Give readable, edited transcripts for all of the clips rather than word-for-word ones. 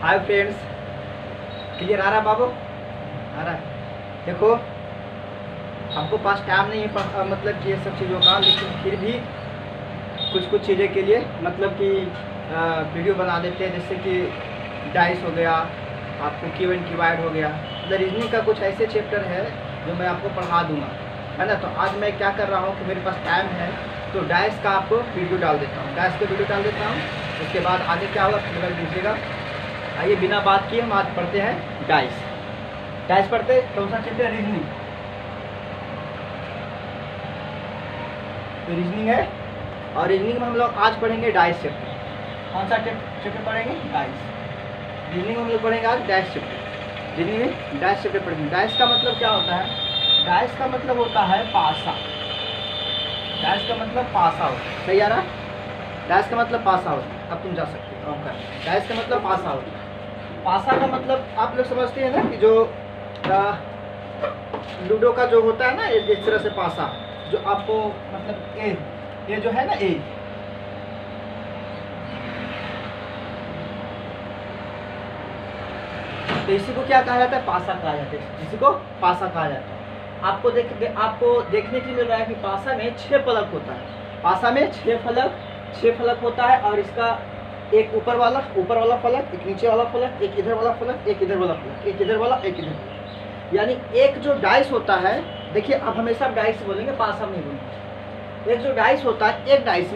Hi friends, clear आ रहा है बाबू? आ रहा है। देखो, आपको पास टाइम नहीं है मतलब कि ये सब चीज़ों का, लेकिन फिर भी कुछ चीज़ें के लिए मतलब कि वीडियो बना देते हैं। जैसे कि डाइस हो गया, आपको क्यू एंड डिवाइड हो गया, मतलब रीजनिंग का कुछ ऐसे चैप्टर है जो मैं आपको पढ़ा दूंगा, है ना। तो आज मैं क्या कर रहा हूँ कि मेरे पास टाइम है तो डाइस का आपको वीडियो डाल देता हूँ, डाइस का वीडियो डाल देता हूँ। उसके बाद आगे क्या होगा फिर दीजिएगा। आइए बिना बात किए हम आज पढ़ते हैं डाइस। डाइस पढ़ते कौन सा चैप्टर? रीजनिंग। तो रीजनिंग है और रीजनिंग में हम लोग आज पढ़ेंगे डाइस चैप्टर। कौन सा चैप्टर पढ़ेंगे? डाइस। रीजनिंग में हम लोग पढ़ेंगे आज डाइस चैप्टर। रीजनिंग में डाइस चैप्टर पढ़ेंगे। डाइस का मतलब क्या होता है? डाइस का मतलब होता है पासा। डाइस का मतलब पासा होता है। सही आ रहा है? डाइस का मतलब पासा होता है। अब तुम जा सकते हो। डाइस का मतलब पासा होता है। पासा का मतलब आप लोग समझते हैं ना कि जो लूडो का जो होता है ना, इस तरह से पासा जो आपको मतलब ये जो है ना, तो इसी को क्या कहा जाता है? पासा कहा जाता है। इसी को पासा कहा जाता है। आपको देखने के लिए मिल रहा है कि पासा में 6 फलक होता है। पासा में 6 फलक होता है और इसका एक ऊपर वाला फलक, एक नीचे वाला फलक, एक इधर वाला फलक, एक इधर वाला फलक, एक इधर वाला, एक इधर। यानी एक जो डाइस होता है, देखिए आप हमेशा डाइस बोलेंगे, पासा नहीं बोलेंगे। एक जो डाइस होता है, एक डाइस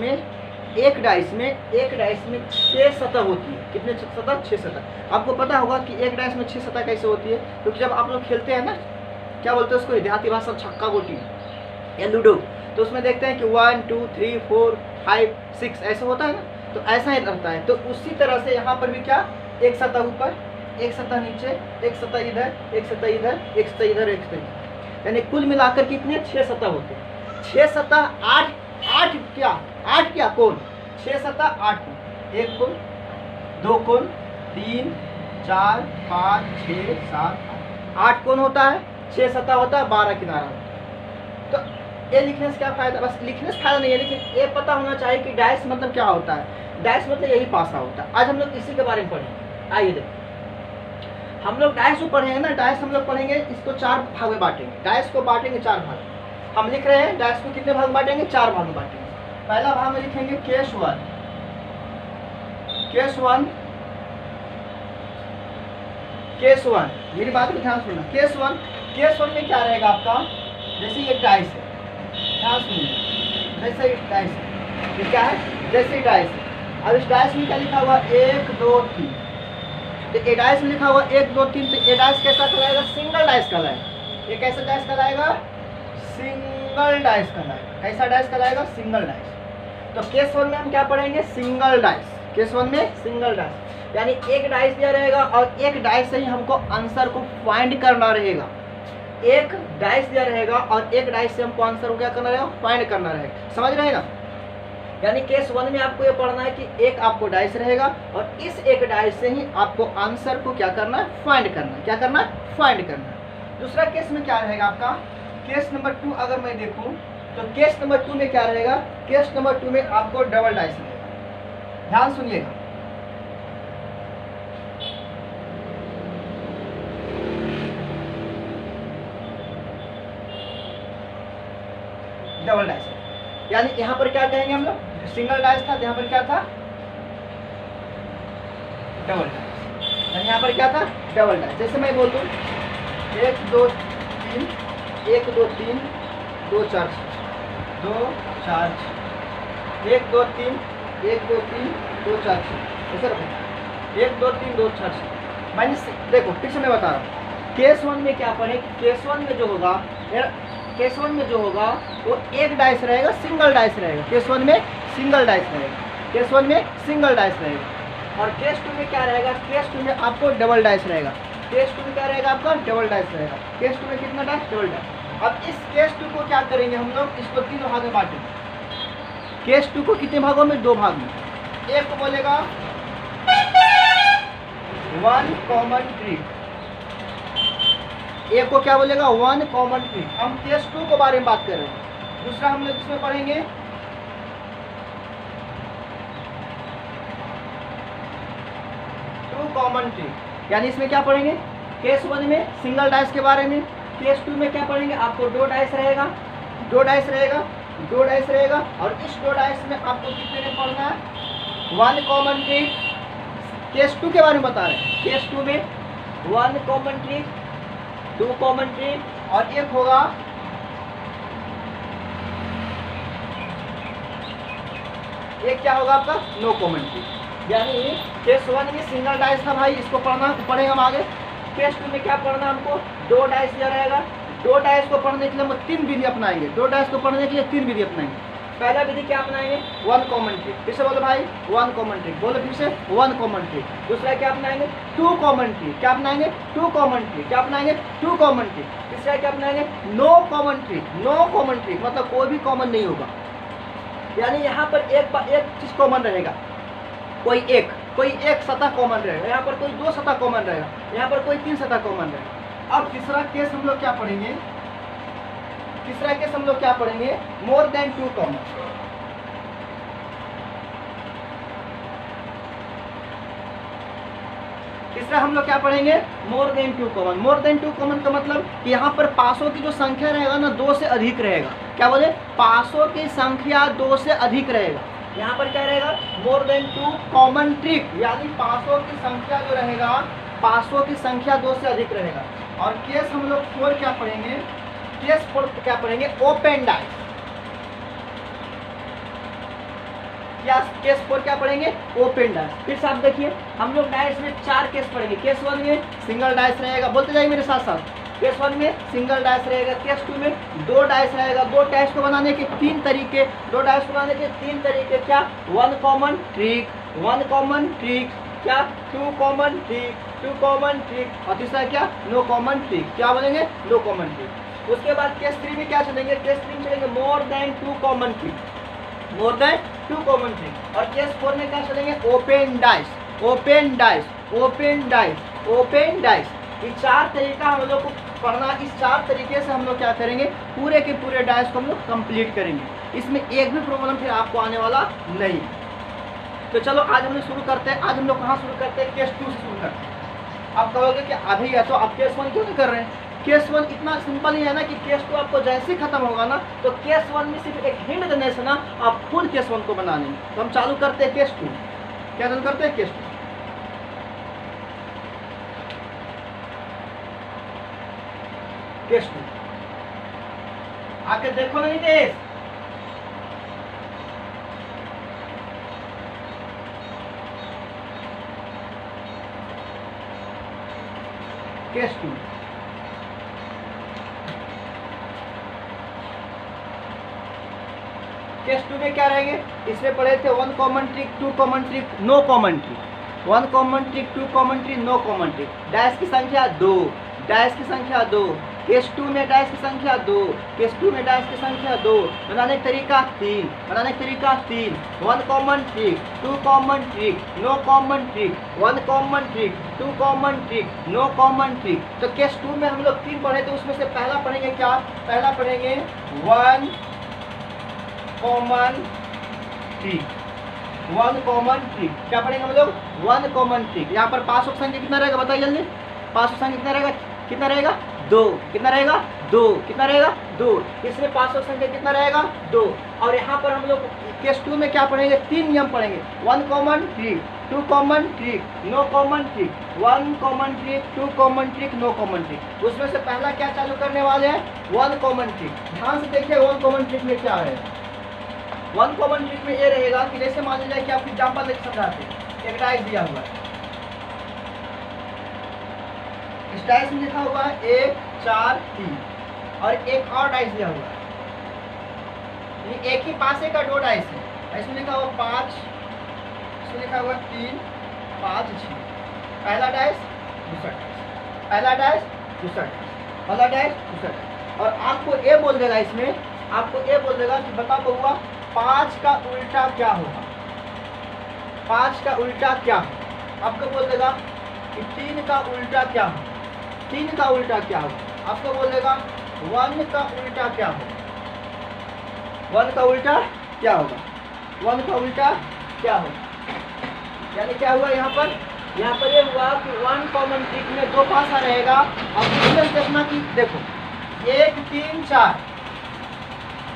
में 6 सतह होती है। कितने सतह? 6 सतह। आपको पता होगा कि एक डाइस में 6 सतह कैसे होती है, क्योंकि जब आप लोग खेलते हैं ना, क्या बोलते हैं उसको, देहाती भाषा छक्का गोटी या लूडो, तो उसमें देखते हैं कि 1 2 3 4 5 6 ऐसा होता है ना, तो ऐसा ही रहता है। तो उसी तरह से यहाँ पर भी क्या, एक सतह ऊपर, एक सतह नीचे, एक सतह इधर, एक सतह इधर, एक सतह इधर, एक सतह इधर, यानी कुल मिलाकर कितने? 6 सतह होते हैं। 6 सतह 8 क्या कोण? 6 सतह 8 कोण। 1 कोण, 2 कोण, 3 4 5 6 7 8 कोण होता है। 6 सतह होता है, 12 किनारा होता है। तो ये लिखने से क्या फायदा? बस लिखने से फायदा नहीं है, लेकिन ये पता होना चाहिए कि डाइस मतलब क्या होता है। डाइस मतलब यही पासा होता है। आज हम लोग इसी के बारे में पढ़ेंगे। आइए देखो, हम लोग डाइस को पढ़ेंगे ना, डाइस हम लोग पढ़ेंगे, इसको 4 भाग में बांटेंगे। डाइस को बांटेंगे 4 भाग। हम लिख रहे हैं डाइस को कितने भाग में बांटेंगे? 4 भाग में बांटेंगे। पहला भाग में लिखेंगे केस 1। मेरी बात को ध्यान सुनना। केस 1 में क्या रहेगा आपका? जैसे ये डाइस है, ध्यान सुनिए, जैसे डाइस है, ये क्या है? जैसे डाइस है। अब इस डाइस में क्या लिखा हुआ? 1 2 3। तो ए डाइस में लिखा हुआ 1 2 3, तो ए डाइस कैसा कहलाएगा? सिंगल डाइस कहलाएगा। ये कैसा डाइस कहलाएगा? सिंगल डाइस कहलाएगा। कैसा डाइस कहलाएगा? Single dice. तो केस 1 में हम क्या पढ़ेंगे? Single dice. केस 1 में सिंगल डाइस, यानी एक डाइस दिया रहेगा और एक डाइस से ही हमको आंसर को फाइंड करना रहेगा। एक डाइस दिया रहेगा और एक डाइस से हमको आंसर को क्या करना रहेगा? फाइंड करना रहेगा। समझ रहे हैं ना? यानी केस 1 में आपको ये पढ़ना है कि एक आपको डाइस रहेगा और इस एक डाइस से ही आपको आंसर को क्या करना है? फाइंड करना है। क्या करना है? फाइंड करना है। दूसरा केस में क्या रहेगा आपका? केस नंबर 2 अगर मैं देखूं तो केस नंबर 2 में क्या रहेगा? केस नंबर 2 में आपको डबल डाइस रहेगा। ध्यान सुनिएगा, डबल डाइस। यानी यहाँ पर क्या कहेंगे हम लोग? सिंगल डाइस था, यहाँ पर क्या था? Double dice. यानी यहाँ पर क्या था? Double dice. जैसे मैं बोल दूँ 1 2 3 1 2 3 2 4 2 4 1 2 3 1 2 3 2 4 ऐसा रखो। 1 2 3 2 4 माइनस। देखो फिर से मैं बता रहा हूँ, केस 1 में क्या पढ़े? केस 1 में जो होगा, केस 1 में जो होगा वो एक डाइस रहेगा, सिंगल डाइस रहेगा। केस 1 में सिंगल डाइस रहेगा। केस 1 में सिंगल डाइस रहेगा। और केस 2 में क्या रहेगा? केस 2 में आपको डबल डाइस रहेगा। केस 2 में क्या रहेगा आपका? डबल डाइस रहेगा। केस 2 में कितना डाइस? Double dice. अब इस केस 2 को क्या करेंगे हम लोग? इसको 3 भाग में बांटेंगे। केस 2 को कितने भागों में? 2 भाग में। एक को बोलेगा 1 कॉमन ट्री, एक को क्या बोलेगा? 1 कॉमन ट्री। हम केस 2 के बारे में बात कर रहे हैं। दूसरा हम लोग इसमें पढ़ेंगे कॉमन ट्रिक। यानी इसमें क्या पढ़ेंगे, केस 1 में सिंगल डाइस के बारे में, केस 2 में क्या पढ़ेंगे, आपको 2 डाइस रहेगा, 2 डाइस रहेगा, 2 डाइस रहेगा, और इस 2 डाइस में आपको कितने में पढ़ना है, 1 कॉमन ट्रिक। केस 2 के बारे में बता रहे हैं, केस 2 में 1 कॉमन ट्रिक, 2 कॉमन ट्रिक, और एक होगा एक क्या होगा आपका नो कॉमन ट्रिक। यानी केस 1 में सिंगल डाइस था भाई, इसको पढ़ेंगे हम आगे। केस 2 में क्या पढ़ना हमको, 2 डाइस दिया रहेगा, 2 डाइस को पढ़ने के लिए हम 3 विधि अपनाएंगे, 2 डाइस को पढ़ने के लिए 3 विधि अपनाएंगे। पहला विधि क्या अपनाएंगे, 1 कॉमन ट्रिक, फिर से बोलो भाई 1 कॉमन ट्रिक, बोलो फिर से 1 कॉमन ट्रिक। दूसरा क्या अपनाएंगे, 2 कॉमन ट्रिक, क्या अपनाएंगे 2 कॉमन ट्रिक, क्या अपनाएंगे 2 कॉमन ट्रिक। तीसरा क्या अपनाएंगे, no common trick, no common trick मतलब कोई भी कॉमन नहीं होगा, यानी यहाँ पर एक चीज कॉमन रहेगा, कोई एक सतह कॉमन रहेगा, यहाँ पर कोई 2 सतह कॉमन रहेगा, यहाँ पर कोई 3 सतह कॉमन रहेगा। अब तीसरा केस हम लोग क्या पढ़ेंगे, तीसरा केस हम लोग क्या पढ़ेंगे, मोर देन 2 कॉमन। तीसरा हम लोग क्या पढ़ेंगे, more than 2 common. More than 2 common का मतलब कि यहाँ पर पासों की जो संख्या रहेगा ना 2 से अधिक रहेगा। क्या बोले, पासों की संख्या 2 से अधिक रहेगा। यहाँ पर क्या रहेगा, मोर देन 2 कॉमन ट्रिक, यानी पासों की संख्या जो रहेगा, पासों की संख्या 2 से अधिक रहेगा। और केस हम लोग 4 क्या पढ़ेंगे, केस 4 क्या पढ़ेंगे, ओपन डाइस। क्या केस 4 क्या पढ़ेंगे, ओपन डाइस। फिर से आप देखिए, हम लोग डाइस में 4 केस पढ़ेंगे। केस 1 में सिंगल डाइस रहेगा, बोलते जाइए मेरे साथ साथ। केस 1 में सिंगल डाइस रहेगा, केस 2 में 2 डाइस रहेगा। 2 डाइस को बनाने के 3 तरीके, 2 डाइस को बनाने के 3 तरीके, क्या 1 कॉमन ट्रिक, 1 कॉमन ट्रिक, क्या 2 कॉमन ट्रिक, 2 कॉमन ट्रिक, और तीसरा क्या नो कॉमन ट्रिक, क्या बोलेंगे नो कॉमन ट्रिक। उसके बाद केस 3 में क्या चलेंगे, केस 3 में चलेंगे more than 2 common trick, more than 2 common trick. और केस 4 में क्या चलेंगे, open dice, open dice, open dice, open dice. ये 4 तरीका हम लोग को पढ़ना। इस 4 तरीके से हम लोग क्या करेंगे, पूरे के पूरे डाइस को हम लोग कंप्लीट करेंगे। इसमें एक भी प्रॉब्लम फिर आपको आने वाला नहीं। तो चलो आज हम लोग शुरू करते हैं। आज हम लोग कहाँ शुरू करते हैं, केस 2 से शुरू करते हैं। आप कहोगे कि अभी है तो आप केस 1 क्यों नहीं कर रहे हैं। केस 1 इतना सिंपल ही है ना कि केस 2 आपको जैसे ही खत्म होगा ना, तो केस 1 में सिर्फ एक हिंट देने से ना आप खुद केस 1 को बना लेंगे। तो हम चालू करते हैं केस 2। क्या चालू करते हैं, केस 2। केस 2 आके देखो नहीं देश, केस 2। केस 2 में क्या रहेंगे, इसमें पढ़े थे 1 common trick, 2 common trick, no common trick. 1 common trick, 2 common trick, no common trick. Dice की संख्या 2, डाइस की संख्या 2। केस 2 में डाइस की संख्या 2, केस 2 में डाइस की संख्या 2। बनाने का तरीका 3, बनाने का तरीका 3। 1 common trick, 2 common trick, no common trick, 1 common trick, 2 common trick, no common trick. तो केस 2 में हम लोग 3 पढ़े थे, उसमें से पहला पढ़ेंगे क्या, पहला पढ़ेंगे 1 कॉमन ट्रिक, 1 कॉमन ट्रिक। क्या पढ़ेंगे हम लोग, 1 कॉमन ट्रिक। यहाँ पर पासों की संख्या कितना रहेगा, बताइए जल्दी। पासों की संख्या कितना रहेगा, कितना रहेगा 2, कितना रहेगा 2, कितना रहेगा 2। इसमें पासों की संख्या कितना रहेगा 2। और यहाँ पर हम लोग केस 2 में क्या पढ़ेंगे, 3 नियम पढ़ेंगे। 1 common trick, 2 common trick, no common trick, 1 common trick, 2 common trick, no common trick. उसमें से पहला क्या चालू करने वाले हैं, 1 कॉमन ट्रिक। ध्यान से देखिए 1 कॉमन ट्रिक में क्या है। 1 कॉमन ट्रिक में ये रहेगा कि जैसे मान लीजिए कि आप एग्जाम्पल देख समझाते हैं, एक डाइस दिया हुआ है, इस डाइस में लिखा हुआ है 1 4 3, और एक और डाइस दिया हुआ है, ये एक ही पासे का 2 डाइस है। इसमें लिखा हुआ 5, इसमें लिखा हुआ 3 5 6। पहला डाइस, दूसरा डाइस, पहला डाइस, दूसरा डाइस, पहला डाइस, दूसरा डाइस। और आपको ये बोल देगा, इसमें आपको ये बोल देगा कि बता बउआ 5 का उल्टा क्या होगा, 5 का उल्टा क्या होगा। आपको बोल देगा कि 3 का उल्टा क्या होगा, 3 का उल्टा क्या होगा। आपको बोल देगा 1 का उल्टा क्या होगा, 1 का उल्टा क्या होगा, 1 का उल्टा क्या होगा। यानी क्या हुआ यहाँ पर, यहाँ पर ये हुआ कि 1 कॉमन ट्रिक में 2 पासा रहेगा। और इसमें देखना कि देखो 1 3 4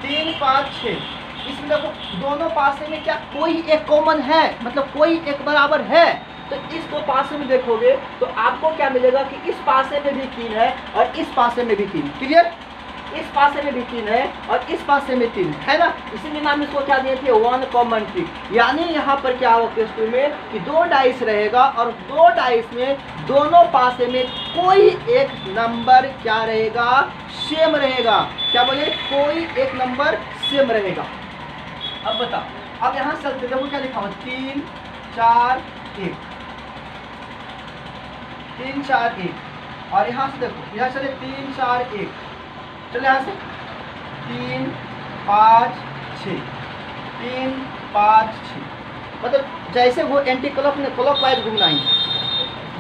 3 5 6, इसमें देखो दोनों पासे में क्या कोई एक कॉमन है, मतलब कोई एक बराबर है। तो इस 2 पासे में देखोगे तो आपको क्या मिलेगा कि इस पासे में भी 3 है और इस पासे में भी 3। क्लियर? इस पासे में भी 3 है और इस पासे में 3 है ना, इसीलिए नाम इसको क्या दिए थे 1 कॉमन ट्रिक। यानी यहाँ पर क्या होगा केस 2 में कि 2 डाइस रहेगा और 2 डाइस में दोनों पासे में कोई एक नंबर क्या रहेगा, सेम रहेगा। क्या बोले? कोई एक नंबर सेम रहेगा। अब बताओ, अब यहाँ चलते देखो क्या लिखा हुआ 3 4 1 3 4 1 और यहाँ से देखो यहाँ चले 3 4 1, चलो यहाँ से 3 5 6 3 5 6, मतलब जैसे वो एंटी क्लॉक ने क्लॉक वाइज घूमना ही,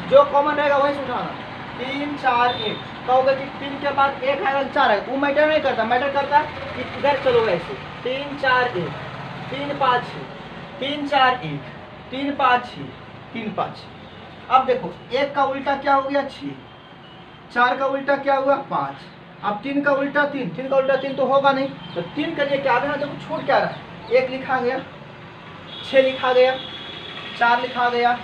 जो कॉमन रहेगा वही से उठाना। 3 4 1 कहोगे कि 3 के बाद 1 है 4 है, वो मैटर नहीं करता, मैटर करता है कि इधर चलो ऐसे 3 4 1 3 5 6 3 4 1 3 5 6 3 5। अब देखो 1 का उल्टा क्या हो गया 6, 4 का उल्टा क्या हुआ 5, अब 3 का उल्टा 3, 3 का उल्टा 3 तो होगा नहीं, तो 3 का लिए क्या है, देखो छूट क्या रहा है, 1 लिखा गया, 6 लिखा गया, 4 लिखा गया,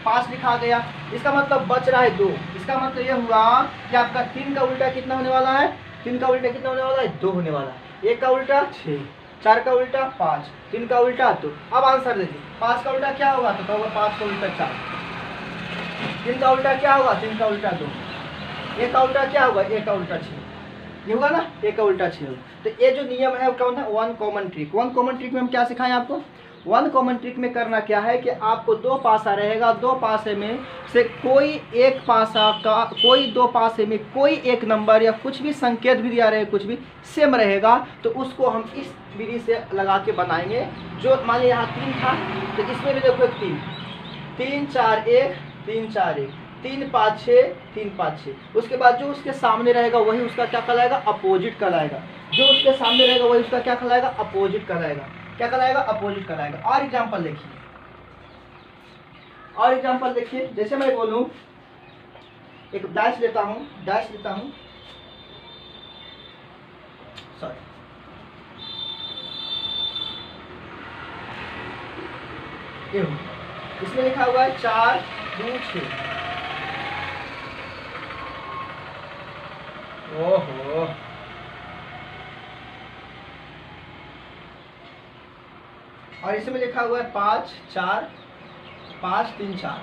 5 लिखा गया, इसका मतलब बच रहा है 2। इसका मतलब ये हुआ कि आपका 3 का उल्टा कितना होने वाला है, 3 का उल्टा कितना होने वाला है 2 होने वाला है। 1 का उल्टा 6, 4 का उल्टा 5, 3 का उल्टा 2। अब आंसर देखिए 5 का उल्टा क्या होगा, तो कहोगे 5 का उल्टा 4, 3 का उल्टा क्या होगा 3 का उल्टा 2, 1 का उल्टा क्या होगा 1 का उल्टा 6, ये होगा ना 1 का उल्टा 6 होगा। तो ये जो नियम है वो कौन है 1 कॉमन ट्रिक। 1 कॉमन ट्रिक में हम क्या सिखाएं आपको, 1 कॉमन ट्रिक में करना क्या है कि आपको 2 पासा रहेगा, 2 पासे में से कोई एक पासा का कोई 2 पासे में कोई एक नंबर या कुछ भी संकेत भी दिया रहे, कुछ भी सेम रहेगा, तो उसको हम इस विधि से लगा के बनाएंगे। जो मान लीजिए यहाँ 3 था तो इसमें भी देखो 3 3 4 1 3 4 1 3 5 6 3 5 6। उसके बाद जो उसके सामने रहेगा वही उसका क्या कहलाएगा, अपोजिट कहलाएगा। जो उसके सामने रहेगा वही उसका क्या कहलाएगा, अपोजिट कहलाएगा। क्या कहलाएगा, अपोजिट कहलाएगा। और एग्जांपल देखिए, और एग्जांपल देखिए, जैसे मैं बोलूं एक डैश लेता हूं, डैश लेता हूं, सॉरी इसमें लिखा हुआ है 4 2 6। ओहो, और इसमें लिखा हुआ है 5 4 5 3 4।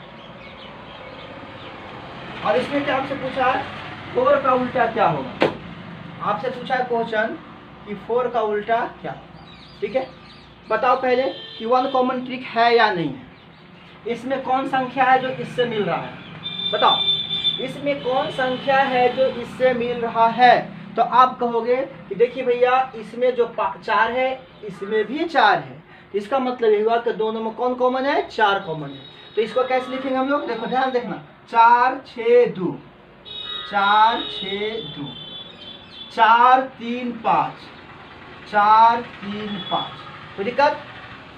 और इसमें क्या आपसे पूछा है 4 का उल्टा क्या होगा, आपसे पूछा है क्वेश्चन कि 4 का उल्टा क्या होगा। ठीक है, बताओ पहले कि 1 कॉमन ट्रिक है या नहीं है। इसमें कौन संख्या है जो इससे मिल रहा है, बताओ इसमें कौन संख्या है जो इससे मिल रहा है। तो आप कहोगे कि देखिए भैया इसमें जो 4 है इसमें भी 4 है, इसका मतलब ये हुआ कि दोनों में कौन कॉमन है, 4 कॉमन है। तो इसको कैसे लिखेंगे हम लोग, देखो ध्यान देखना 4 6 2 4 6 2 4 3 5 4 3 5। तो दिक्कत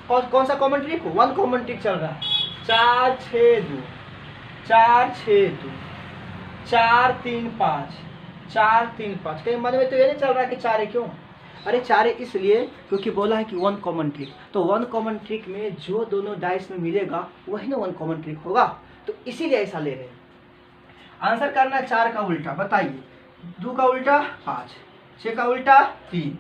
कौन सा कॉमन ट्रिक, 1 कॉमन ट्रिक चल रहा है। 4 6 2 4 6 2 4 3 5 4 3 5। कहीं मन में तो ये नहीं चल रहा कि 4 है, क्यों, अरे 4 है इसलिए क्योंकि बोला है कि 1 कॉमन ट्रिक। तो 1 कॉमन ट्रिक में जो दोनों डाइस में मिलेगा वही ना 1 कॉमन ट्रिक होगा, तो इसीलिए ऐसा ले रहे हैं। आंसर करना है 4 का उल्टा, बताइए 2 का उल्टा 5, 6 का उल्टा 3,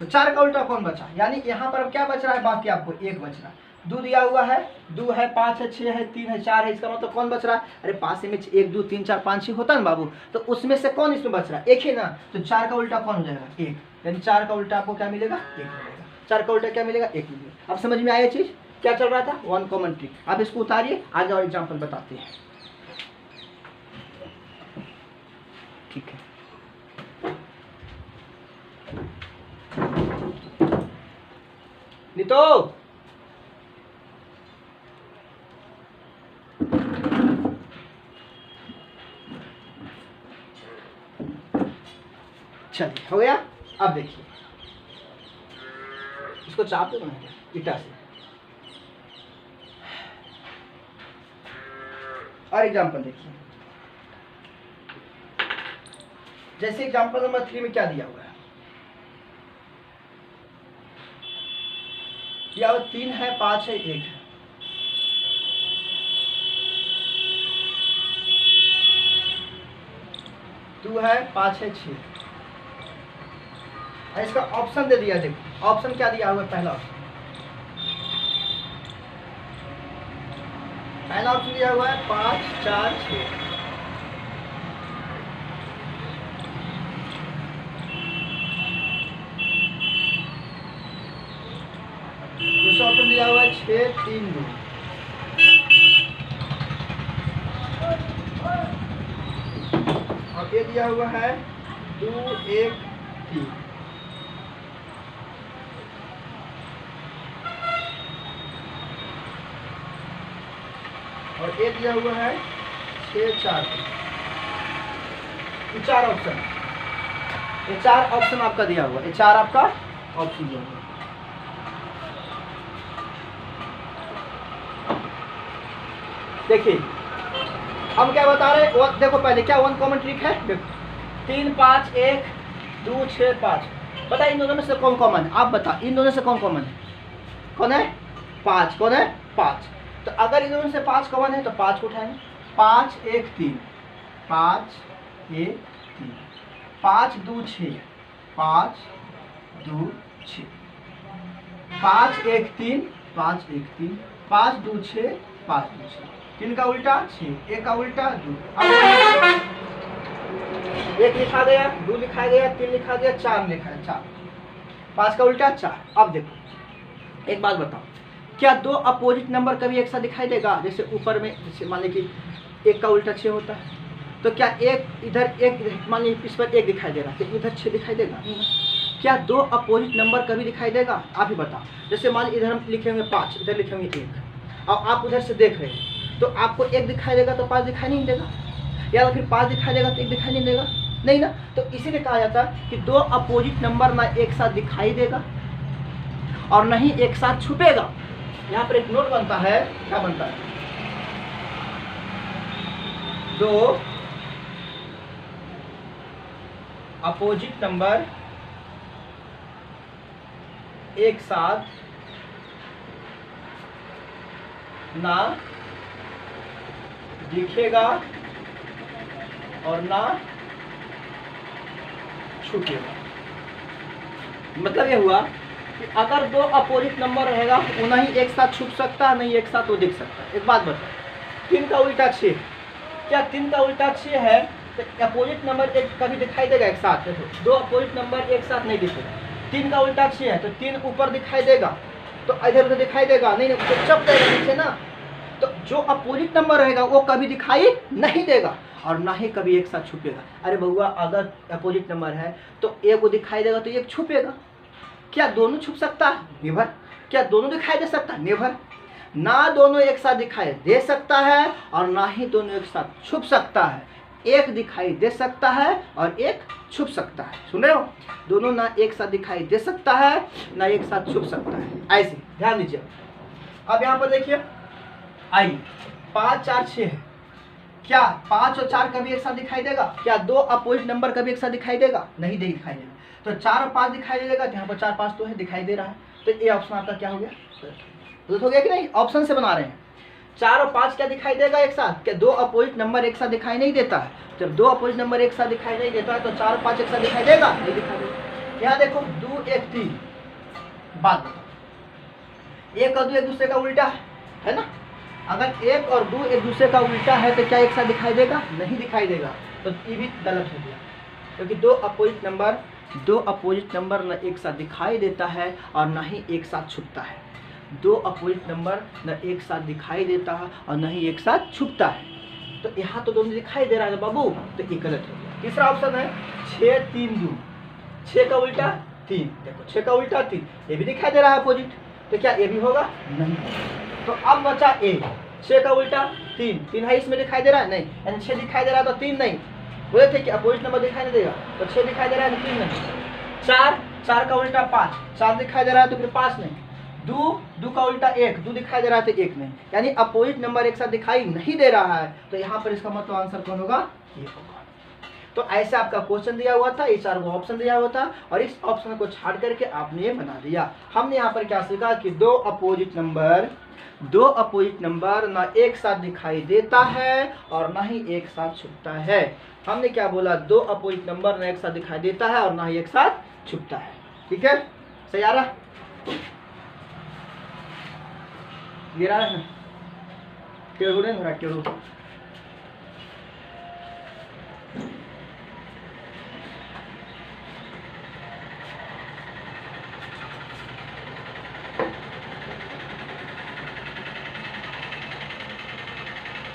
तो 4 का उल्टा कौन बचा, यानी यहाँ पर अब क्या बच रहा है, बाकी आपको 1 बच रहा है। 2 दिया हुआ है, 2 है 5 है 6 है 3 है 4 है, इसका मतलब कौन बच रहा है, अरे 5 में 1 2 3 4 5 6 होता है ना बाबू, तो उसमें से कौन इसमें बच रहा है, 1 ही ना। तो 4 का उल्टा कौन हो जाएगा 1, यानी 4 का उल्टा आपको क्या मिलेगा 1 मिलेगा। 4 का उल्टा क्या मिलेगा 1 मिलेगा। अब समझ में आया चीज क्या चल रहा था, 1 कॉमन ट्रिक। आप इसको उतारिए, आगे और एग्जाम्पल बताते हैं। ठीक है, नीतो चलिए हो गया। अब देखिए इसको चाप दो ईटा से, और एग्जाम्पल देखिए, जैसे एग्जाम्पल नंबर 3 में क्या दिया हुआ है, दिया हुआ 3 है, 5 है, 1 है। टू है, 5 है, 6। इसका ऑप्शन दे दिया, देखो ऑप्शन क्या दिया हुआ है। पहला ऑप्शन दिया हुआ है 5 4 6। दूसरा ऑप्शन दिया हुआ है 6 3 2। और ये दिया हुआ है 2 1 3। और ये दिया हुआ है 6 4 3। ये 4 ऑप्शन, ये 4 ऑप्शन आपका दिया हुआ, ये 4 आपका ऑप्शन दिया हुआ। देखिए हम क्या बता रहे हैं, देखो पहले क्या वन कॉमन ट्रिक है, देखो 3 5 1 2 6 5। बता इन दोनों में से कौन कॉमन है, आप बता इन दोनों से कौन कॉमन है, कौन है 5, कौन है 5। तो अगर इन दोनों से 5 कॉमन है तो 5 को उठाएंगे, 5 1 3, 5 1 3, 5 2 6, 5 2 6, 5 1 3, 5 1 3, 5 2 6, 5 2 6। 3 का उल्टा 6, 1 का उल्टा 2। अब 1 लिखा गया, 2 लिखा गया, 3 लिखा गया, 4 लिखा है, 4। 5 का उल्टा 4। अब देखो एक बात बताओ, क्या दो अपोजिट नंबर कभी एक साथ दिखाई देगा। जैसे ऊपर में, जैसे मान लीजिए 1 का उल्टा 6 होता है, तो क्या एक इधर एक, मान लीजिए इस पर 1 दिखाई दे रहा है, इधर 6 दिखाई देगा। क्या दो अपोजिट नंबर कभी दिखाई देगा, आप ही बताओ। जैसे मान लीजिए इधर हम लिखेंगे 5, इधर लिखेंगे 1, और आप उधर से देख रहे हैं तो आपको 1 दिखाई देगा तो 5 दिखाई नहीं देगा, या फिर 5 दिखाई देगा तो 1 दिखाई नहीं देगा, नहीं ना। तो इसीलिए कहा जाता है कि दो अपोजिट नंबर ना एक साथ दिखाई देगा और ना ही एक साथ छुपेगा। यहाँ पर एक नोट बनता है, क्या बनता है, दो अपोजिट नंबर एक साथ ना दिखेगा और ना छूटेगा। मतलब ये हुआ कि अगर दो अपोजिट नंबर रहेगा वो नहीं एक साथ छुप सकता, नहीं एक साथ वो दिख सकता। एक बात बताओ, 3 का उल्टा 6, क्या 3 का उल्टा 6 है तो अपोजिट नंबर एक कभी दिखाई देगा एक साथ। देखो दो अपोजिट नंबर एक साथ नहीं दिखेगा। 3 का उल्टा 6 है तो 3 ऊपर दिखाई देगा, तो इधर उधर दिखाई देगा नहीं, तो चप देगा नीचे ना। तो जो अपोजिट नंबर रहेगा वो कभी दिखाई नहीं देगा और ना ही कभी एक साथ छुपेगा। अरे बउआ अगर अपोजिट नंबर है तो एक को दिखाई देगा तो एक छुपेगा। क्या दोनों छुप सकता है, नेवर। क्या दोनों दिखाई दे सकता है, नेवर। ना दोनों एक साथ दिखाई दे सकता है और ना ही दोनों एक साथ छुप सकता है। एक दिखाई दे सकता है और एक छुप सकता है। सुन रहे हो, दोनों ना एक साथ दिखाई दे सकता है ना एक साथ छुप सकता है। ऐसे ध्यान दीजिए। अब यहाँ पर देखिए, आइए 5 4 6 है, क्या 5 और 4 कभी एक साथ दिखाई देगा। क्या दो अपोजिट नंबर कभी एक साथ दिखाई देगा, नहीं दिखाई देगा। तो 4 और 5 दिखाई देगा, तो यहाँ पर 4 5 तो है, दिखाई दे रहा है। तो ये ऑप्शन आपका क्या हो गया, गलत हो गया कि नहीं। ऑप्शन से बना रहे हैं। 4 और 5 क्या दिखाई देगा एक साथ, क्या दो अपोजिट नंबर एक साथ दिखाई नहीं देता है। जब दो अपोजिट नंबर एक साथ दिखाई नहीं देता है तो 4 और 5 एक साथ दिखाई देगा, नहीं दिखाई देगा। यहाँ देखो 2 1 3, बात बताओ 1 और 2 एक दूसरे का उल्टा है ना। अगर 1 और 2 एक दूसरे का उल्टा है तो क्या एक साथ दिखाई देगा, नहीं दिखाई देगा। तो ये भी गलत हो गया, क्योंकि दो अपोजिट नंबर न एक साथ दिखाई देता है और ना ही एक साथ छुपता है। दो अपोजिट नंबर न एक साथ दिखाई देता है और न ही एक साथ छुपता है। तो यहाँ तो दोनों दिखाई दे रहा है बाबू, तो ये गलत हो गया। तीसरा ऑप्शन है 6 3 2, 6 का उल्टा 3, देखो 6 का उल्टा 3, ये भी दिखाई दे रहा है अपोजिट, तो क्या ये भी होगा, नहीं। तो अब बचा ए, 6 का उल्टा 3, 3 है इसमें दिखाई दे रहा है, नहीं, यानी 6 दिखाई दे रहा है तो 3 नहीं। बोले थे कि अपोजिट नंबर दिखाई नहीं देगा, तो 6 दिखाई दे रहा है तो 3 नहीं। 4 का उल्टा 5, 4 दिखाई दे रहा है तो फिर 5 नहीं। 2 2 का उल्टा 1, 2 दिखाई दे रहा है तो 1 नहीं, यानी अपोजिट नंबर एक साथ दिखाई नहीं दे रहा है, तो यहाँ पर इसका मतलब आंसर कौन होगा, ये होगा। तो ऐसे आपका क्वेश्चन दिया हुआ था, ये 4 को ऑप्शन दिया हुआ था और इस ऑप्शन को छाड़ करके आपने ये बना दिया। हमने यहाँ पर क्या सीखा कि दो अपोजिट नंबर ना एक साथ दिखाई देता है और ना ही एक साथ छुपता है। हमने क्या बोला, 2 अपोजिट नंबर ना एक साथ दिखाई देता है और ना ही एक साथ छुपता है। ठीक है, सही आ रहा, क्लियर आ रहा है ना, टेढ़ो नहीं हो रहा, टेढ़ो।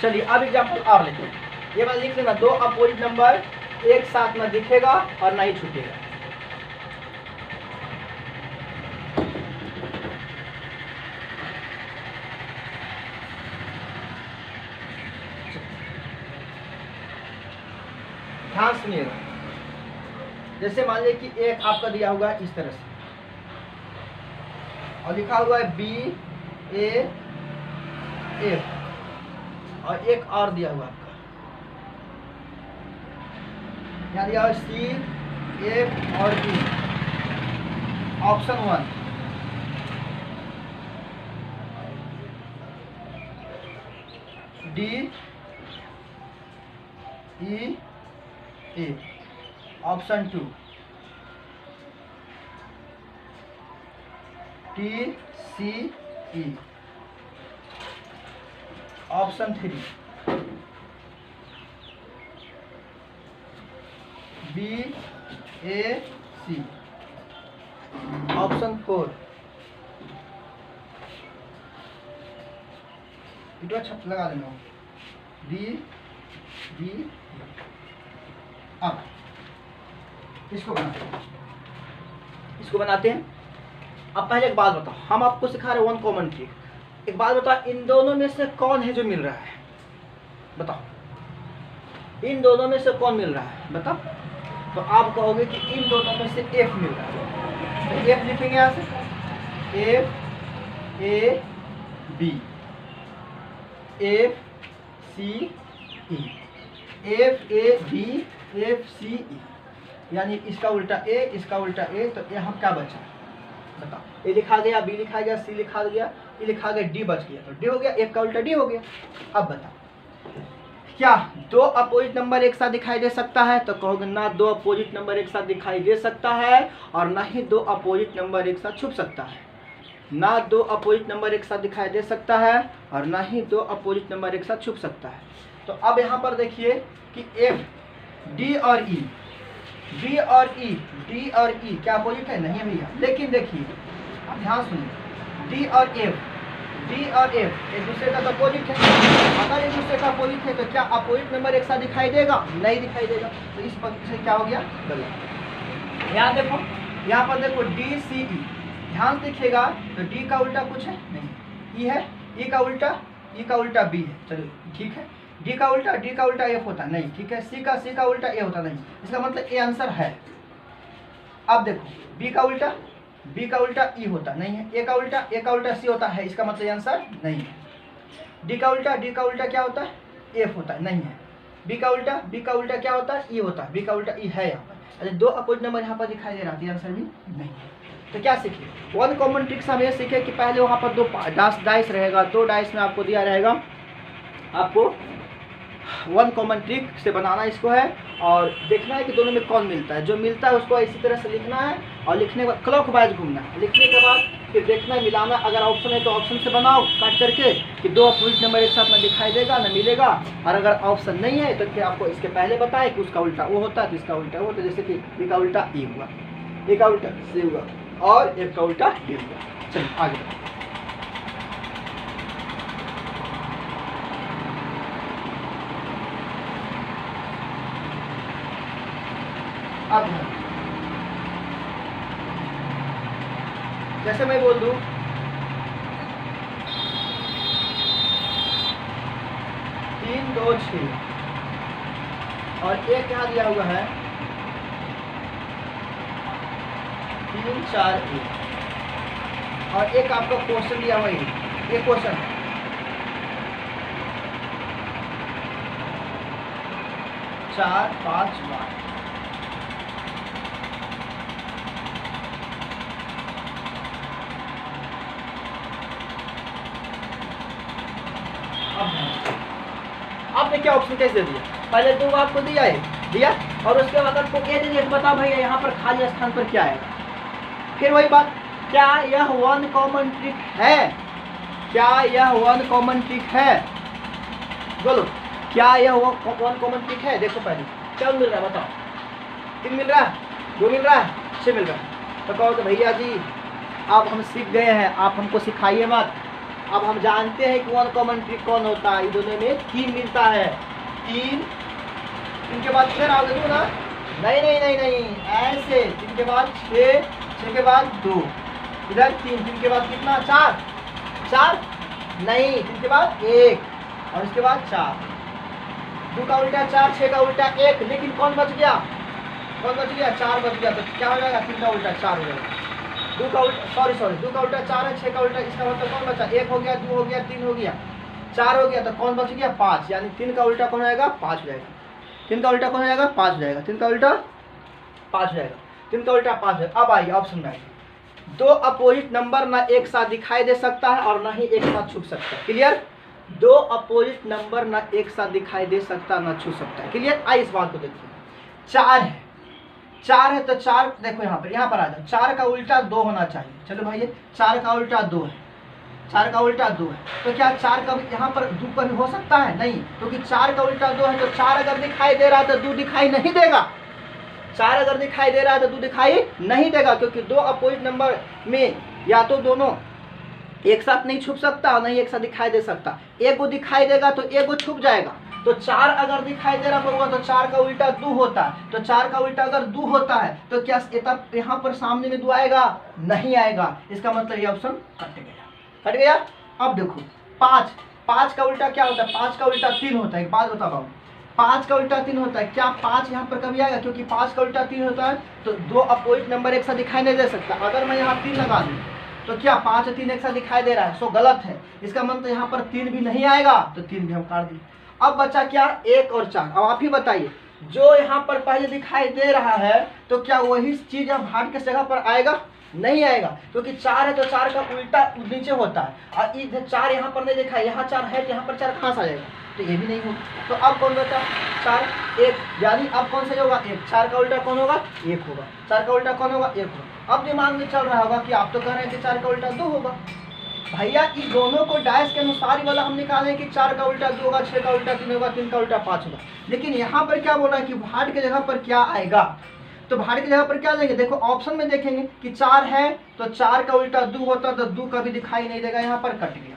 चलिए अब एग्जाम्पल और लेते हैं, ये बात लिख लेना, 2 अपोजिट नंबर एक साथ ना दिखेगा और ना ही छूटेगा। ध्यान सुनिएगा, जैसे मान लीजिए कि एक आपका दिया हुआ है इस तरह से और लिखा हुआ है BAF और एक और दिया हुआ आपका, यहाँ दिया हुआ CF और E। Option 1 DEA, option 2 TCE, option 3 BAC, option 4 इतना छत लगा देना D। अब इसको बनाते हैं। अब पहले एक बात बताओ, हम आपको सिखा रहे हैं 1 कॉमन ट्रिक। एक बात बताओ, इन दोनों में से कौन है जो मिल रहा है, बताओ, इन दोनों में से कौन मिल रहा है, बताओ। तो आप कहोगे कि इन दोनों में से F मिल रहा है, तो F लिखेंगे यहाँ से, FAB, FCE, यानी इसका उल्टा A, इसका उल्टा A, तो यहाँ क्या बचा, बताओ। A लिखा गया, B लिखा गया, C लिखा गया, E लिखा गया, D बच गया, तो D हो गया, F का उल्टा D हो गया। अब बताओ, क्या 2 अपोजिट नंबर एक साथ दिखाई दे सकता है, तो कहोगे ना 2 अपोजिट नंबर एक साथ दिखाई दे सकता है और ना ही 2 अपोजिट नंबर एक साथ छुप सकता है। ना 2 अपोजिट नंबर एक साथ दिखाई दे सकता है और ना ही 2 अपोजिट नंबर एक साथ छुप सकता है। तो अब यहाँ पर देखिए कि F, D और E क्या अपोजिट है, नहीं है भैया। लेकिन देखिए, अब ध्यान सुनिए, D और F एक दूसरे का तो अपोजिट है। अगर एक दूसरे का अपोजिट है तो क्या अपोजिट नंबर एक साथ दिखाई देगा, नहीं दिखाई देगा। तो इस पंक्ति से क्या हो गया, गलत। यहाँ देखो, यहाँ पर देखो DCE, ध्यान देखिएगा, तो D का उल्टा कुछ है नहीं, E है, E का उल्टा B है, चलो ठीक है। D का उल्टा F होता नहीं, ठीक है। C का उल्टा A होता नहीं, इसका मतलब A आंसर है। अब देखो, B का उल्टा E होता नहीं है, A का उल्टा C होता है, इसका मतलब आंसर नहीं है। D का उल्टा क्या होता है, F होता है, नहीं है। B का उल्टा क्या होता है, E होता है, B का उल्टा E है यहाँ पर। अच्छा, 2 अपोजिट नंबर यहाँ पर दिखाई दे रहा है, आंसर भी नहीं है। तो क्या सीखे, 1 कॉमन ट्रिक्स हम ये सीखे कि पहले वहाँ पर 2 डाइस रहेगा, 2 डाइस में आपको दिया रहेगा, आपको 1 कॉमन ट्रिक से बनाना इसको है और देखना है कि दोनों में कौन मिलता है। जो मिलता है उसको इसी तरह से लिखना है और लिखने के बाद क्लॉकवाइज घूमना है। लिखने के बाद फिर देखना है, मिलाना, अगर ऑप्शन है तो ऑप्शन से बनाओ काट करके कि 2 अपोजिट नंबर एक साथ ना दिखाई देगा ना मिलेगा। और अगर ऑप्शन नहीं है तो फिर आपको इसके पहले बताए कि उसका उल्टा वो होता है तो इसका उल्टा वो होता है। जैसे कि B का उल्टा E हुआ, A का उल्टा C हुआ और F का उल्टा D हुआ। चलिए आगे अब जैसे मैं बोल दूं 3, 2, 6 और एक यहाँ दिया हुआ है 3, 4, 1। और एक आपका क्वेश्चन दिया हुआ है, एक क्वेश्चन 4 5 8। आपने क्या ऑप्शन कैसे दे दिया? पहले 2 आपको दिया और उसके बाद आपको ए दे दिया। बताओ भैया यहाँ पर खाली स्थान पर क्या आएगा? फिर वही बात, क्या यह वन कॉमन ट्रिक है? क्या यह वन कॉमन ट्रिक है? बोलो, क्या यह वन कॉमन ट्रिक है? देखो पहले क्या मिल रहा है बताओ। 3 मिल रहा है, 2 मिल रहा है, 6 मिल रहा है। तो कहो तो भैया जी अब हम सीख गए हैं, आप हमको सिखाइए मत। अब हम जानते हैं कि वन कॉमन ट्रिक कौन होता है। इन दोनों में 3 मिलता है, 3 के बाद फिर आओ देखो ना, नहीं ऐसे 3 के बाद 6, 6 के बाद 2, इधर 3 के बाद कितना 4 नहीं, 3 के बाद 1 और इसके बाद 4। 2 का उल्टा 4, 6 का उल्टा 1, लेकिन कौन बच गया? 4 बच गया। तो क्या हो जाएगा? 3 का उल्टा 4 हो जाएगा। 2 का उल्टा 4 है, 6 का उल्टा, इसका मतलब कौन बचा? 1 हो गया, 2 हो गया, 3 हो गया, 4 हो गया। तो कौन बच गया? 5। यानी 3 का उल्टा कौन आएगा? 5 हो जाएगा। 3 का उल्टा कौन आएगा? 5 हो जाएगा। 3 का उल्टा 5 हो जाएगा। 3 का उल्टा 5 हो जाएगा। अब आइए ऑप्शन में आइए, 2 अपोजिट नंबर ना एक साथ दिखाई दे सकता है और ना ही एक साथ छू सकता है। क्लियर? 2 अपोजिट नंबर ना एक साथ दिखाई दे सकता ना छू सकता है। क्लियर? आइए इस बात को देखिए। 4 है, 4 है तो 4 देखो यहाँ पर आ जाओ। 4 का उल्टा 2 होना चाहिए। चलो भाई 4 का उल्टा 2 है, 4 का उल्टा 2 है। तो क्या 4 का यहाँ पर 2 कभी हो सकता है? नहीं, क्योंकि 4 का उल्टा 2 है। तो 4 अगर दिखाई दे रहा है तो 2 दिखाई नहीं देगा। 4 अगर दिखाई दे रहा है तो 2 दिखाई नहीं देगा, क्योंकि 2 अपोजिट नंबर में या तो दोनों एक साथ नहीं छुप सकता और नहीं एक साथ दिखाई दे सकता। एक को दिखाई देगा तो एक को छुप जाएगा। तो 4 अगर दिखाई दे रहा होगा तो 4 का उल्टा 2 होता है। तो 4 का उल्टा अगर 2 होता है तो क्या यहाँ पर सामने में 2 आएगा? नहीं आएगा। इसका मतलब ये ऑप्शन कट गया। अब देखो 5 का उल्टा क्या होता है? 5 का उल्टा 3 होता है। एक बात बता पाऊँ, 5 का उल्टा 3 होता है। क्या 5 यहाँ पर कभी आएगा? क्योंकि 5 का उल्टा 3 होता है तो 2 अपोजिट नंबर एक साथ दिखाई नहीं दे सकता। अगर मैं यहाँ 3 लगा दूँ तो क्या 5 और 3 एक साथ दिखाई दे रहा है? सो गलत है। इसका मतलब यहाँ पर 3 भी नहीं आएगा, तो 3 भी हम काट दें। अब बचा क्या? 1 और 4। अब आप ही बताइए, जो यहाँ पर पहले दिखाई दे रहा है तो क्या वही चीज यहाँ भाट के जगह पर आएगा? नहीं आएगा, क्योंकि 4 है तो 4 का उल्टा नीचे होता है और इधर 4 यहाँ पर नहीं देखा है, यहाँ 4 है तो यहाँ पर 4 कहाँ से आ जाएगा? तो ये भी नहीं होगा। तो अब कौन बचा? 4 1, यानी अब कौन सा होगा? 1। 4 का उल्टा कौन होगा? 1 होगा। 4 का उल्टा कौन होगा? 1 होगा। अब दिमाग में चल रहा होगा कि आप तो कह रहे हैं कि 4 का उल्टा 2 होगा। भैया इन दोनों को डायस के अनुसार ही वाला हम निकालें कि 4 का उल्टा 2 होगा, 6 का उल्टा 3 होगा, 3 का उल्टा 5 होगा। लेकिन यहाँ पर क्या बोल रहा है कि भाट के जगह पर क्या आएगा? तो भाट की जगह पर क्या लेंगे? देखो ऑप्शन में देखेंगे कि 4 है तो 4 का उल्टा 2 होता तो 2 कभी दिखाई नहीं देगा, यहाँ पर कट गया।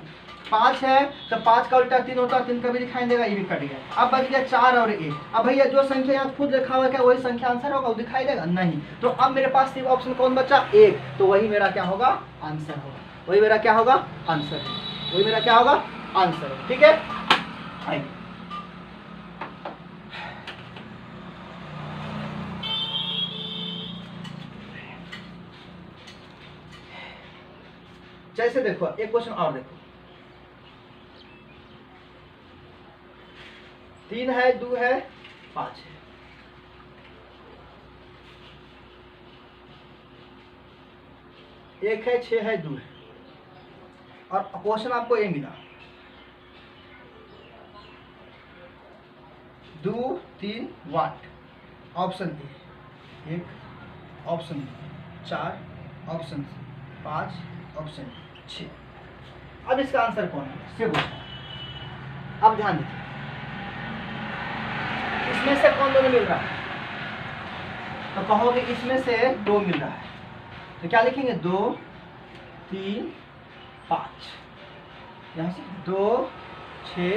5 है तो 5 का उल्टा 3 होता, 3 कभी दिखाई देगा, ये भी कट गया। अब बच गया 4 और 1। अब भैया जो संख्या यहाँ खुद लिखा हुआ है क्या वही संख्या आंसर होगा? वो दिखाई देगा? नहीं। तो अब मेरे पास सिर्फ ऑप्शन कौन बचा? 1। तो वही मेरा क्या होगा? आंसर होगा। वही मेरा क्या होगा? आंसर है। वही मेरा क्या होगा? आंसर है। ठीक है, आइए जैसे देखो एक क्वेश्चन और देखो, 3 है, 2 है, 5 है। एक है, 6 है, 2 है और क्वेश्चन आपको ये मिला 2 3 watt. Option A 1, option B 4, option 5, option 6। अब इसका आंसर कौन है? से पूछा। अब ध्यान दीजिए, इसमें से कौन दोनों मिल रहा है? तो कहोगे इसमें से 2 मिल रहा है, तो क्या लिखेंगे? 2 3 5। यहाँ से 2 6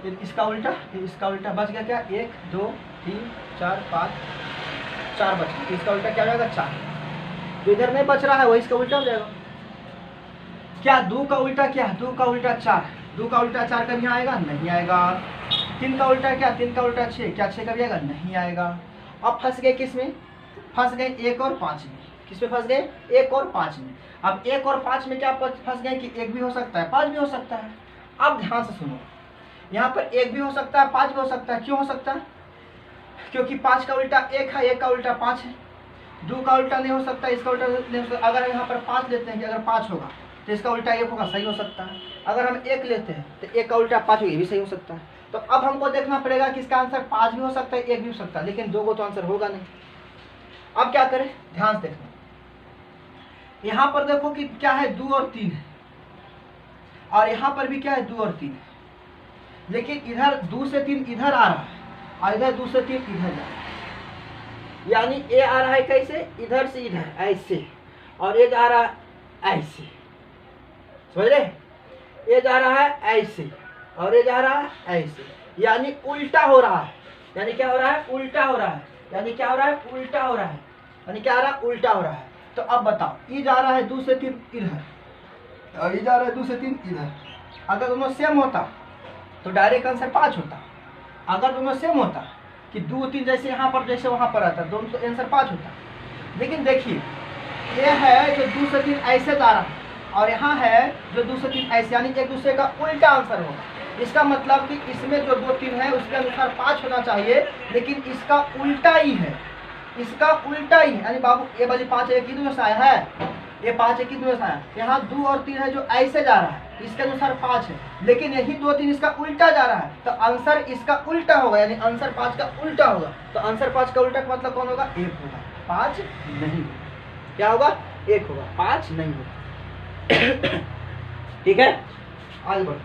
1। इसका उल्टा, इसका उल्टा बच गया क्या? 1 2 3 4 5, 4 बच गया। इसका उल्टा क्या हो जाएगा? 4। जो इधर नहीं बच रहा है वही इसका उल्टा हो जाएगा। क्या 2 का उल्टा क्या है? 2 का उल्टा 4। 2 का उल्टा 4 कभी आएगा? नहीं आएगा। 3 का उल्टा क्या? 3 का उल्टा 6। क्या 6 कभी आएगा? नहीं आएगा। अब फंस गए किस में? फंस गए 1 और 5 में। किस में फंस गए? 1 और 5 में। अब 1 और 5 में क्या फंस गए कि 1 भी हो सकता है 5 भी हो सकता है। अब ध्यान से सुनो, यहाँ पर 1 भी हो सकता है 5 भी हो सकता है। क्यों हो सकता है? क्योंकि 5 का उल्टा 1 है, 1 का उल्टा 5 है। 2 का उल्टा नहीं हो सकता, इसका उल्टा नहीं हो सकता। अगर यहाँ पर 5 लेते हैं कि अगर 5 होगा तो इसका उल्टा 1 होगा, सही हो सकता है। अगर हम 1 लेते हैं तो 1 का उल्टा 5 होगा, ये भी सही हो सकता है। तो अब हमको देखना पड़ेगा कि इसका आंसर 5 भी हो सकता है 1 भी हो सकता है, लेकिन 2 को तो आंसर होगा नहीं। अब क्या करें? ध्यान से देखना, यहाँ पर देखो कि क्या है 2 और 3 है, और यहाँ पर भी क्या है 2 और 3 है, लेकिन इधर 2 से 3 इधर आ रहा है और इधर 2 से 3 इधर जा रहा है। यानी ए आ रहा है कैसे? इधर से इधर ऐसे, और ए जा रहा है ऐसे, समझ रहे? ए जा रहा है ऐसे और ए जा रहा है ऐसे, यानी उल्टा हो रहा है। यानी क्या हो रहा है? उल्टा हो रहा है। यानी क्या हो रहा है? उल्टा हो रहा है। यानी क्या हो रहा है? उल्टा हो रहा है। तो अब बताओ, ये जा रहा है 2 से 3 इधर और ये जा रहा है 2 से 3 इधर। अगर दोनों सेम होता तो डायरेक्ट आंसर 5 होता। अगर दोनों सेम होता कि 2 3 जैसे यहाँ पर जैसे वहाँ पर आता, दोनों तो आंसर 5 होता। लेकिन देखिए, ये है जो 2 से 3 ऐसे जा रहा है और यहाँ है जो 2 से 3 ऐसे, यानी एक दूसरे का उल्टा आंसर होगा। इसका मतलब कि इसमें जो 2 3 है उसके अनुसार 5 होना चाहिए, लेकिन इसका उल्टा ही है। इसका उल्टा ही है। यानी बाबू ये वाली 5 एक ही दूर से आया है, ये 5 एक ही दूर से आया। यहाँ 2 और 3 है जो ऐसे जा रहा है, इसके अनुसार 5 है, लेकिन यही 2 3 इसका उल्टा जा रहा है, तो आंसर इसका उल्टा होगा। यानी आंसर 5 का उल्टा होगा। तो आंसर 5 का उल्टा का मतलब कौन होगा? 1 होगा, 5 नहीं होगा। क्या होगा? 1 होगा, 5 नहीं होगा। ठीक है, आगे बढ़ो।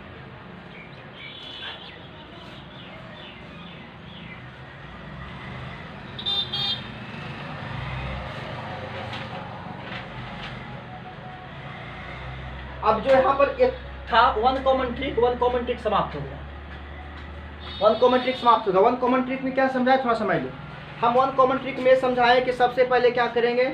अब जो यहाँ पर एक था वन कॉमन ट्रिक समाप्त हो गया। वन कॉमन ट्रिक समाप्त होगा। वन कॉमन ट्रिक में क्या समझाया, थोड़ा समझ लो। हम वन कॉमन ट्रिक में समझाए कि सबसे पहले क्या करेंगे,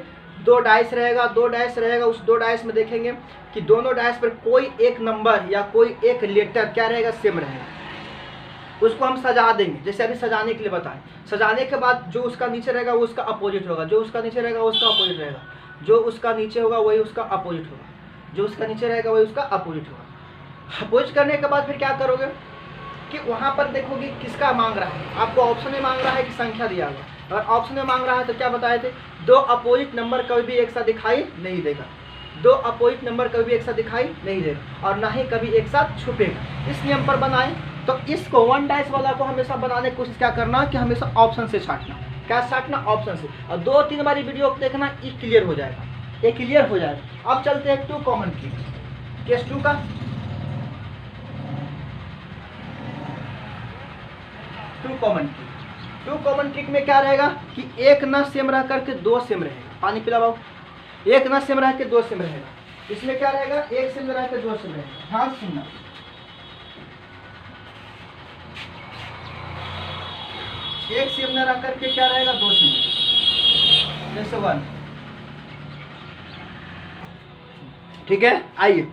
2 डाइस रहेगा, 2 डाइस रहेगा। उस 2 डाइस में देखेंगे कि दोनों डाइस पर कोई एक नंबर या कोई एक लेटर क्या रहेगा? सेम रहेगा। उसको हम सजा देंगे, जैसे अभी सजाने के लिए बताएं। सजाने के बाद जो उसका नीचे रहेगा वो उसका अपोजिट होगा, जो उसका नीचे रहेगा वो उसका अपोजिट रहेगा, जो उसका नीचे होगा वही उसका अपोजिट होगा, जो उसका नीचे रहेगा वही उसका अपोजिट होगा। अपोजिट करने के बाद फिर क्या करोगे कि वहाँ पर देखोगे किसका मांग रहा है। आपको ऑप्शन में मांग रहा है कि संख्या दिया हुआ। अगर ऑप्शन में मांग रहा है तो क्या बताए थे? 2 अपोजिट नंबर कभी भी एक साथ दिखाई नहीं देगा। 2 अपोजिट नंबर कभी भी एक साथ दिखाई नहीं देगा, और ना ही कभी एक साथ छुपेगा। इस नियम पर बनाए तो इसको 1 डाइस वाला को हमेशा बनाने की कोशिश क्या करना कि हमेशा ऑप्शन से छाटना। क्या छाटना? ऑप्शन से। और 2 3 बारी वीडियो देखना, ये क्लियर हो जाएगा, ये क्लियर हो जाएगा। अब चलते हैं 2 कॉमन ट्रिक। केस 2 का 2 कॉमन ट्रिक। 2 कॉमन ट्रिक में क्या रहेगा कि एक न सेम रह करके 2 सेम रहेगा। पानी पिला बाबू। एक न सेम रह के 2 सेम रहेगा। इसमें क्या रहेगा? एक सेम रह के 2 सेम रहेगा। ध्यान सुनना, एक सेम न रह करके क्या रहेगा? 2 सेम। जैसे 1। ठीक है, आइए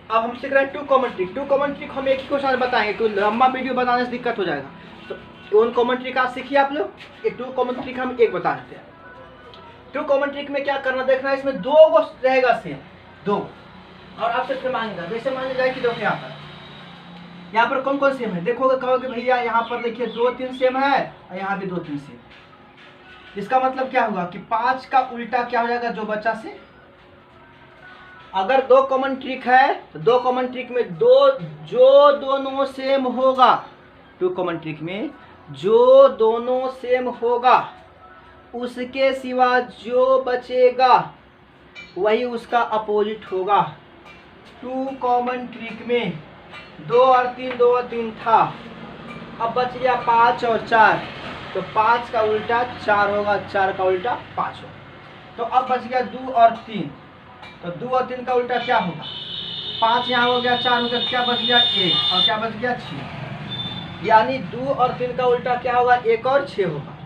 अब हम सीख रहे हैं 2 कॉमन ट्रिक। 2 कॉमन ट्रिक हम एक ही क्वेश्चन बताएंगे, क्योंकि लंबा वीडियो बनाने से दिक्कत हो जाएगा। तो 1 कॉमन ट्रिक आज सीखिए आप लोग, ये 2 कॉमन ट्रिक हम एक बता देते हैं। 2 कॉमन ट्रिक में क्या करना देखना है, इसमें 2 को रहेगा सेम, 2, और आपसे फिर मांगेगा। जैसे मान लीजिए कि देखो यहाँ पर कौन कौन सेम है, देखोगे कहोगे भैया यहाँ पर देखिए 2 3 सेम है और यहाँ भी 2 3 सेम। इसका मतलब क्या हुआ कि 5 का उल्टा क्या हो जाएगा? जो बच्चा से। अगर 2 कॉमन ट्रिक है तो 2 कॉमन ट्रिक में जो दोनों सेम होगा, 2 कॉमन ट्रिक में जो दोनों सेम होगा उसके सिवा जो बचेगा वही उसका अपोजिट होगा। 2 कॉमन ट्रिक में 2 और 3 था, अब बच गया 5 और 4, तो 5 का उल्टा 4 होगा, 4 का उल्टा 5 होगा। तो अब बच गया 2 और 3, तो 2 और 3 का उल्टा क्या होगा? 5 यहाँ हो गया, 4 हो गया, क्या बच गया? 1, और क्या बच गया? 6। यानी 2 और 3 का उल्टा क्या होगा? 1 और 6 होगा।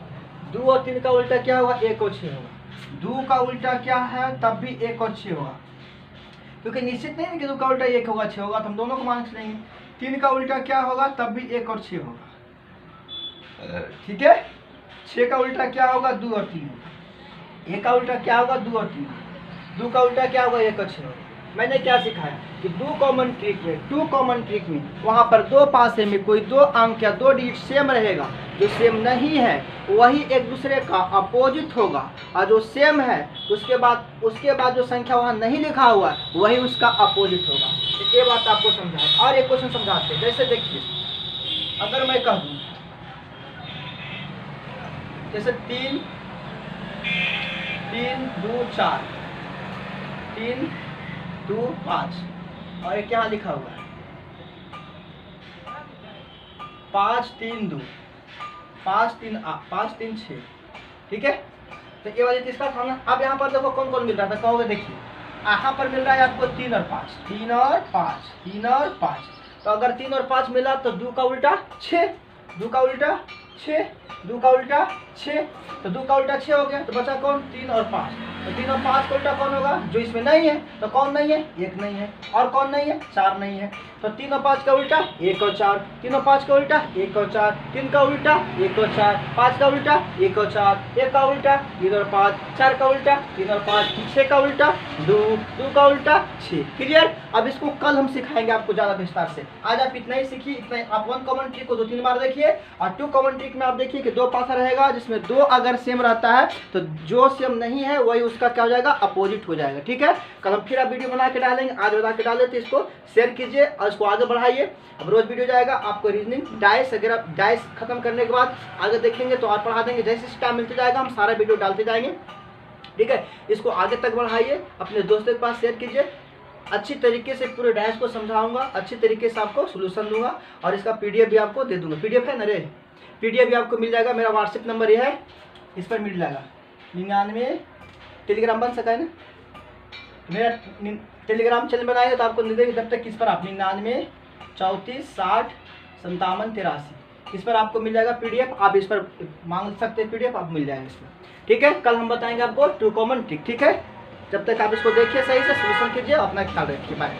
2 और 3 का उल्टा क्या होगा? 1 और 6 होगा। 2 का उल्टा क्या है? तब भी 1 और 6 होगा, क्योंकि निश्चित नहीं है कि 2 का उल्टा 1 होगा 6 होगा, तो हम दोनों को मान लेंगे। 3 का उल्टा क्या होगा? तब भी 1 और 6 होगा। ठीक है, 6 का उल्टा क्या होगा? 2 और 3 होगा। एक का उल्टा क्या होगा, 2 और 3, 2 का उल्टा क्या होगा, 1 और 6। मैंने क्या सिखाया कि 2 कॉमन ट्रिक में वहाँ पर 2 पासे में कोई 2 अंक या 2 डिजिट सेम रहेगा, जो सेम नहीं है वही एक दूसरे का अपोजिट होगा, और जो सेम है उसके बाद जो संख्या वहाँ नहीं लिखा हुआ है वही उसका अपोजिट होगा। तो ये बात आपको समझाए। और एक क्वेश्चन समझाते हैं। जैसे देखिए, अगर मैं कह दूँ जैसे 3 2 4, 3 2 5, और एक यहाँ लिखा हुआ है 5 3 2, 5 3 6, ठीक है। तो ये वाली किसका था ना। अब यहाँ पर देखो कौन कौन मिल रहा था, कहोगे देखिए यहाँ पर मिल रहा है आपको 3 और 5, 3 और 5, 3 और 5। तो अगर 3 और 5 मिला तो 2 का उल्टा 6, 2 का उल्टा 6, 2 का उल्टा 6, तो 2 का उल्टा 6 हो गया। तो बचा कौन, 3 और 5। तो 3 और 5 का उल्टा कौन होगा, जो इसमें नहीं है। तो कौन नहीं है, 1 नहीं है। और कौन नहीं है, 4 नहीं है। तो 3 और 5 का उल्टा 1 और 4, 3 और 5 का उल्टा 1 और 4, 3 का उल्टा 1 और 4, 5 का उल्टा 1 और 4, 1 का उल्टा 3 और 5, 4 का उल्टा 3 और 5, 6 का उल्टा 2, 2 का उल्टा 6। क्लियर। अब इसको कल हम सिखाएंगे आपको ज़्यादा विस्तार से। आज आप इतना ही सीखिए, इतना ही। आप 1 कॉमन ट्रिक को 2-3 बार देखिए, और 2 कॉमन ट्रिक में आप देखिए कि 2 पासा रहेगा, जिसमें 2 अगर सेम रहता है तो जो सेम नहीं है वही उसका क्या हो जाएगा, अपोजिट हो जाएगा। ठीक है। कल हम फिर आप वीडियो बना के डालेंगे, आज बना के डाले तो इसको शेयर कीजिए और इसको आगे बढ़ाइए। अब रोज वीडियो जाएगा आपको रीजनिंग डाइस। अगर आप डाइस खत्म करने के बाद आगे देखेंगे तो और पढ़ा देंगे। जैसे टाइम मिलते जाएगा हम सारा वीडियो डालते जाएंगे। ठीक है। इसको आगे तक बढ़ाइए, अपने दोस्तों के पास शेयर कीजिए। अच्छी तरीके से पूरे डाइस को समझाऊंगा, अच्छी तरीके से आपको सोल्यूशन दूंगा, और इसका पीडीएफ भी आपको दे दूंगा। पीडीएफ है ना रे, पीडीएफ भी आपको मिल जाएगा। मेरा व्हाट्सएप नंबर ये है, इस पर मिल जाएगा। 99 टेलीग्राम बन सका है ना, मेरा टेलीग्राम चैनल बनाएंगे तो आपको मिलेगा। जब तक किस पर आप 99 34 60 57 83, इस पर आपको मिल जाएगा पीडीएफ। आप इस पर मांग सकते हैं पीडीएफ, आप मिल जाएगा इसमें। ठीक है। कल हम बताएंगे आपको 2 कॉमन ट्रिक। ठीक है। जब तक आप इसको देखिए, सही से सोल्यूशन कीजिए, अपना ख्याल रखिए। बाय।